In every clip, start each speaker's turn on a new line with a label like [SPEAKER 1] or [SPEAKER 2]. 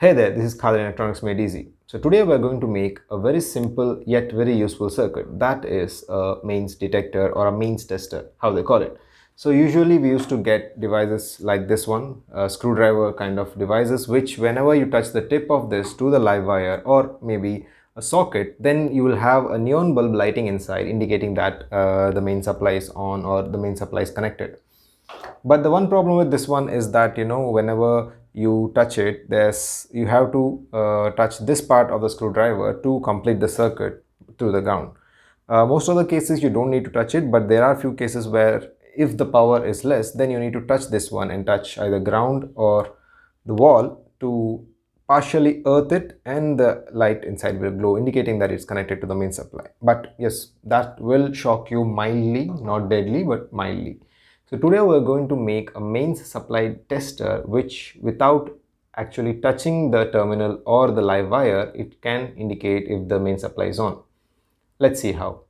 [SPEAKER 1] Hey there, this is Khalid Electronics Made Easy. So today we're going to make a very simple yet very useful circuit, that is a mains detector or a mains tester, how they call it. So usually we used to get devices like this one, screwdriver kind of devices, which whenever you touch the tip of this to the live wire or maybe a socket, then you will have a neon bulb lighting inside indicating that the main supply is on or the main supply is connected. But the one problem with this one is that whenever you touch it, you have to touch this part of the screwdriver to complete the circuit to the ground. Most of the cases you don't need to touch it, but there are few cases where if the power is less, then you need to touch this one and touch either ground or the wall to partially earth it, and the light inside will glow indicating that it's connected to the main supply. But yes, that will shock you mildly, not deadly but mildly. So today we're going to make a mains supply tester which, without actually touching the terminal or the live wire, it can indicate if the main supply is on. Let's see how.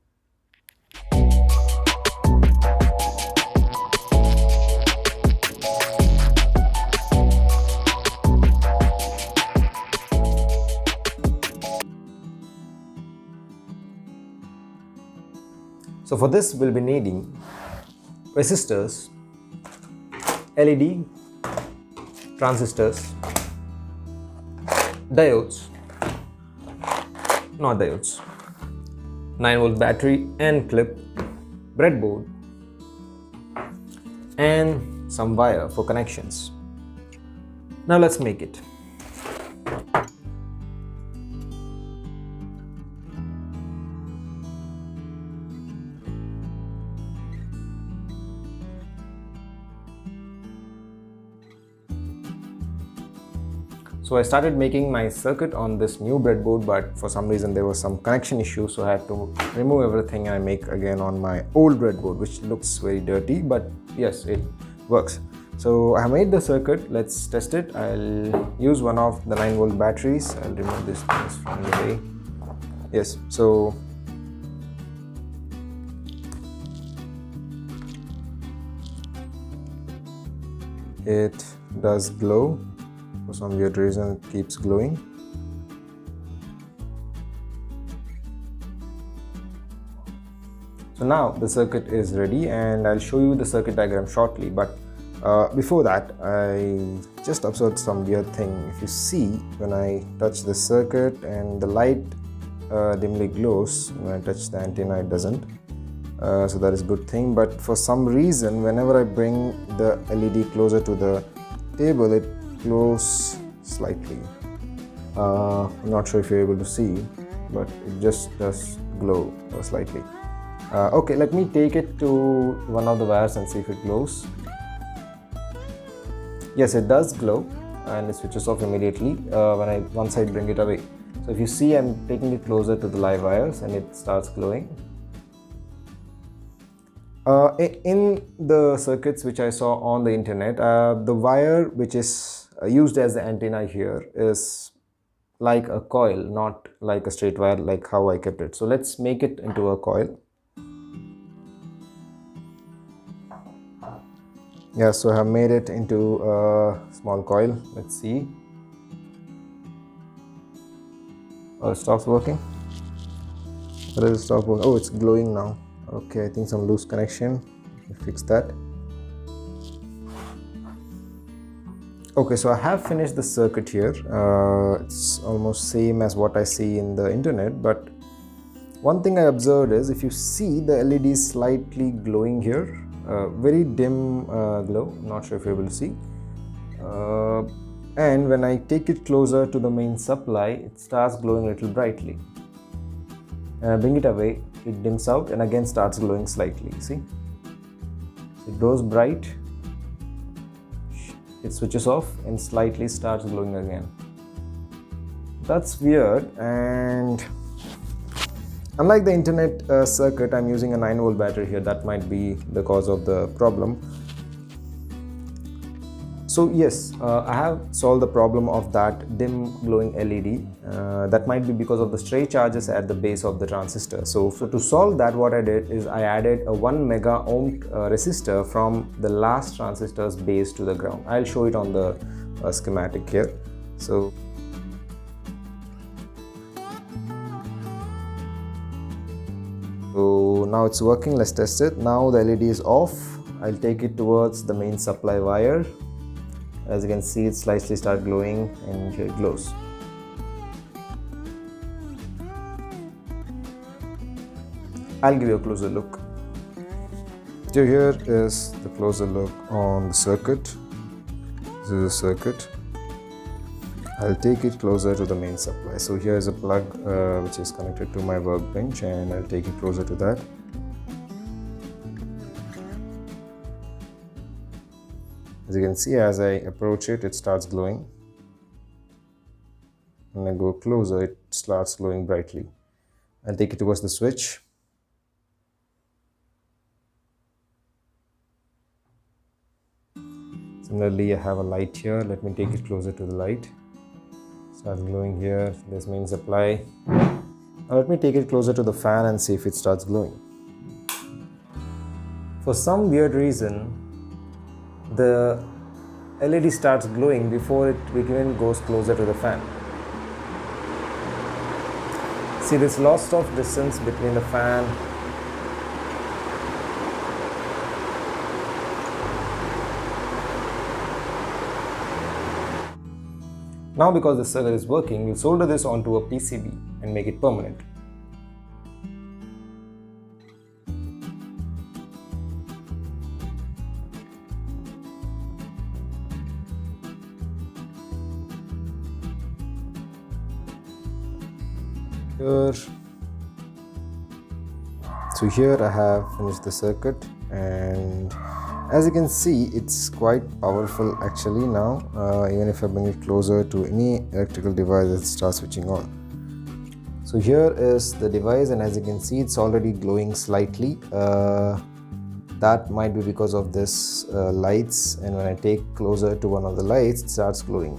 [SPEAKER 1] So for this we'll be needing resistors, LED, transistors, diodes, not diodes, 9-volt battery and clip, breadboard, and some wire for connections. Now let's make it. So I started making my circuit on this new breadboard, but for some reason there was some connection issue, so I had to remove everything and I make again on my old breadboard, which looks very dirty, but yes, it works. So I made the circuit. Let's test it. I'll use one of the 9-volt batteries. I'll remove these things from the way. Yes, so it does glow. For some weird reason it keeps glowing. So now the circuit is ready and I'll show you the circuit diagram shortly, but before that I just observed some weird thing. If you see, when I touch the circuit and the light dimly glows, when I touch the antenna it doesn't, so that is a good thing. But for some reason whenever I bring the LED closer to the table, it glows slightly. I'm not sure if you're able to see, but it just does glow slightly. Okay, let me take it to one of the wires and see if it glows. Yes, it does glow and it switches off immediately once I bring it away. So if you see, I'm taking it closer to the live wires and it starts glowing. In the circuits which I saw on the internet, the wire which is used as the antenna here is like a coil, not like a straight wire like how I kept it. So let's make it into a coil. Yeah, so I have made it into a small coil. Let's see. Oh, it stops working. What does it stop working? Oh, it's glowing now. Okay, I think some loose connection. Let me fix that. Okay, so I have finished the circuit here. It's almost same as what I see in the internet, but one thing I observed is, if you see, the LED is slightly glowing here, very dim glow. I'm not sure if you're able to see. And when I take it closer to the main supply, it starts glowing a little brightly. And I bring it away, it dims out and again starts glowing slightly. See, it goes bright, it switches off and slightly starts glowing again. That's weird. And unlike the internet circuit, I'm using a 9-volt battery here. That might be the cause of the problem. So yes, I have solved the problem of that dim glowing LED. That might be because of the stray charges at the base of the transistor. So to solve that, what I did is I added a 1 mega ohm resistor from the last transistor's base to the ground. I'll show it on the schematic here. So So now it's working. Let's test it. Now the LED is off. I'll take it towards the main supply wire. As you can see, it slightly starts glowing, and here it glows. I'll give you a closer look. So here is the closer look on the circuit. This is a circuit. I'll take it closer to the main supply. So here is a plug which is connected to my workbench, and I'll take it closer to that. As you can see, as I approach it, it starts glowing. When I go closer, it starts glowing brightly. I'll take it towards the switch. Similarly, I have a light here. Let me take it closer to the light. Starts glowing here. This main supply. Now let me take it closer to the fan and see if it starts glowing. For some weird reason, the LED starts glowing before it even goes closer to the fan. See this loss of distance between the fan Now because the circuit is working, we'll solder this onto a PCB and make it permanent. So here I have finished the circuit, and as you can see, it's quite powerful actually now. Even if I bring it closer to any electrical device, it starts switching on. So here is the device, and as you can see, it's already glowing slightly. That might be because of this lights, and when I take closer to one of the lights, it starts glowing.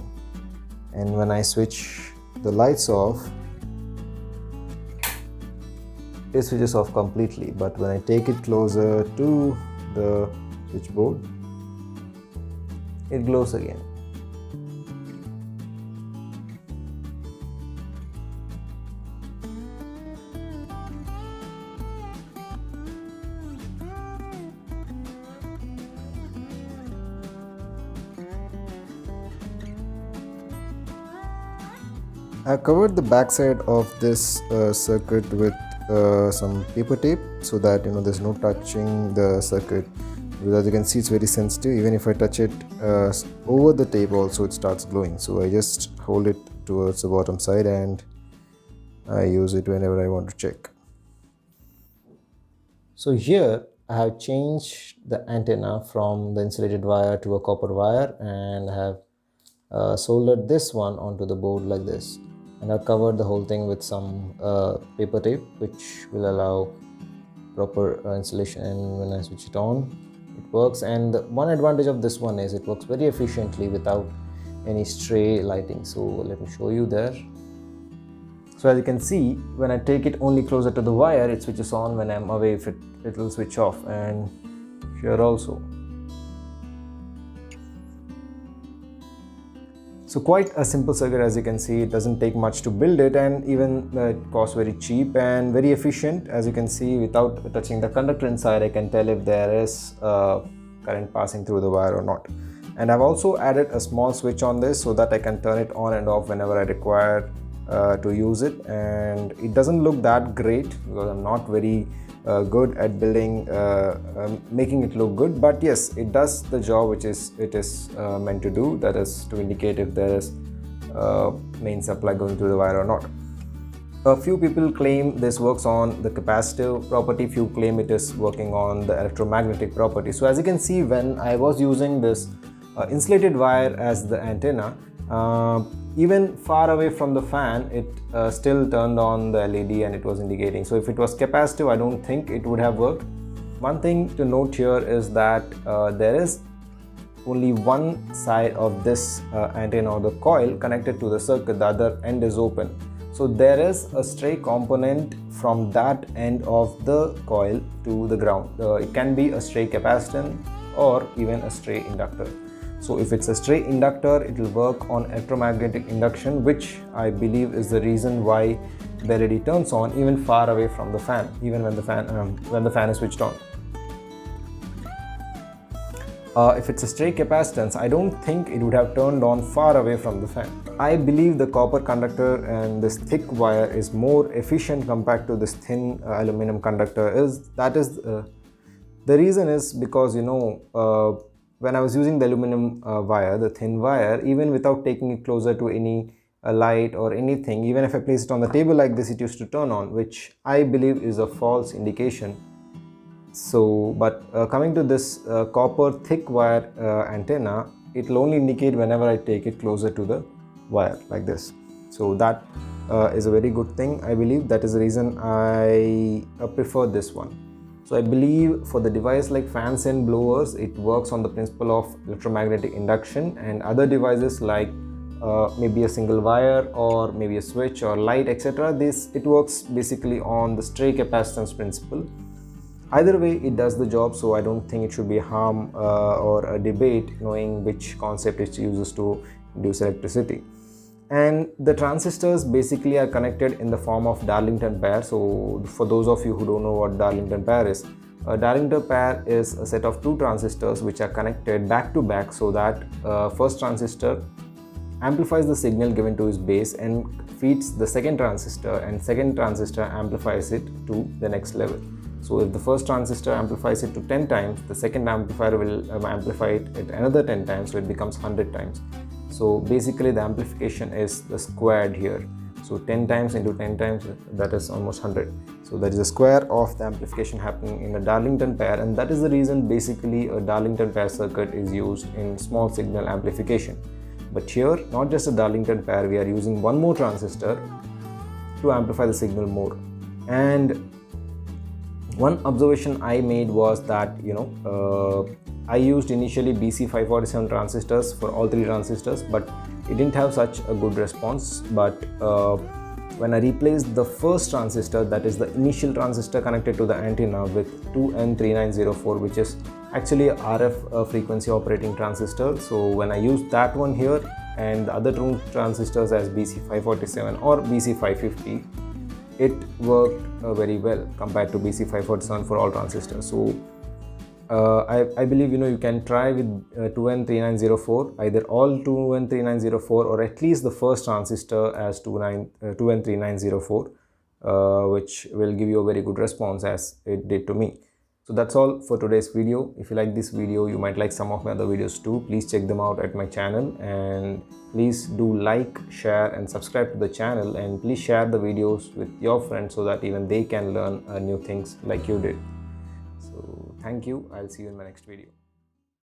[SPEAKER 1] And when I switch the lights off, it switches off completely. But when I take it closer to the switchboard, it glows again. I covered the backside of this circuit with some paper tape so that there's no touching the circuit. As you can see, it's very sensitive. Even if I touch it over the tape also, it starts glowing. So I just hold it towards the bottom side and I use it whenever I want to check. So here I have changed the antenna from the insulated wire to a copper wire, and I have soldered this one onto the board like this. And I've covered the whole thing with some paper tape, which will allow proper insulation. And when I switch it on, it works. And one advantage of this one is it works very efficiently without any stray lighting. So let me show you there. So as you can see, when I take it only closer to the wire, it switches on. When I'm away, it will switch off. And here also. So quite a simple circuit, as you can see. It doesn't take much to build it, and even it costs very cheap and very efficient. As you can see, without touching the conductor inside, I can tell if there is current passing through the wire or not. And I've also added a small switch on this so that I can turn it on and off whenever I require to use it. And it doesn't look that great because I'm not very good at building, making it look good, but yes, it does the job which it is meant to do, that is to indicate if there is main supply going through the wire or not. A few people claim this works on the capacitive property, few claim it is working on the electromagnetic property. So as you can see, when I was using this insulated wire as the antenna, even far away from the fan, it still turned on the LED and it was indicating. So if it was capacitive, I don't think it would have worked. One thing to note here is that there is only one side of this antenna or the coil connected to the circuit, the other end is open. So there is a stray component from that end of the coil to the ground. It can be a stray capacitor or even a stray inductor. So if it's a stray inductor, it will work on electromagnetic induction, which I believe is the reason why the LED turns on even far away from the fan, even when the fan is switched on. If it's a stray capacitance, I don't think it would have turned on far away from the fan. I believe the copper conductor and this thick wire is more efficient compared to this thin aluminum conductor. The reason is because, you know, when I was using the aluminum wire, the thin wire, even without taking it closer to any light or anything, even if I place it on the table like this, it used to turn on, which I believe is a false indication. So, but coming to this copper thick wire antenna, it will only indicate whenever I take it closer to the wire like this. So that is a very good thing. I believe that is the reason I prefer this one. So I believe for the device like fans and blowers, it works on the principle of electromagnetic induction, and other devices like maybe a single wire or maybe a switch or light, etc. It works basically on the stray capacitance principle. Either way, it does the job, so I don't think it should be a harm or a debate knowing which concept it uses to induce electricity. And the transistors basically are connected in the form of Darlington pair. So for those of you who don't know what Darlington pair is, a Darlington pair is a set of two transistors which are connected back to back, so that first transistor amplifies the signal given to its base and feeds the second transistor, and second transistor amplifies it to the next level. So if the first transistor amplifies it to 10 times, the second amplifier will amplify it at another 10 times, so it becomes 100 times. So basically the amplification is the squared here. So 10 times into 10 times, that is almost 100. So that is the square of the amplification happening in a Darlington pair, and that is the reason basically a Darlington pair circuit is used in small signal amplification. But here, not just a Darlington pair, we are using one more transistor to amplify the signal more. And one observation I made was that, you know, I used initially BC547 transistors for all three transistors, but it didn't have such a good response. But when I replaced the first transistor, that is the initial transistor connected to the antenna, with 2N3904, which is actually a RF frequency operating transistor. So when I used that one here and the other two transistors as BC547 or BC550, it worked very well compared to BC547 for all transistors. So I believe, you know, you can try with 2N3904, either all 2N3904 or at least the first transistor as 2N3904, which will give you a very good response as it did to me. So that's all for today's video. If you like this video, you might like some of my other videos too. Please check them out at my channel, and please do like, share and subscribe to the channel, and please share the videos with your friends so that even they can learn new things like you did. So thank you. I'll see you in my next video.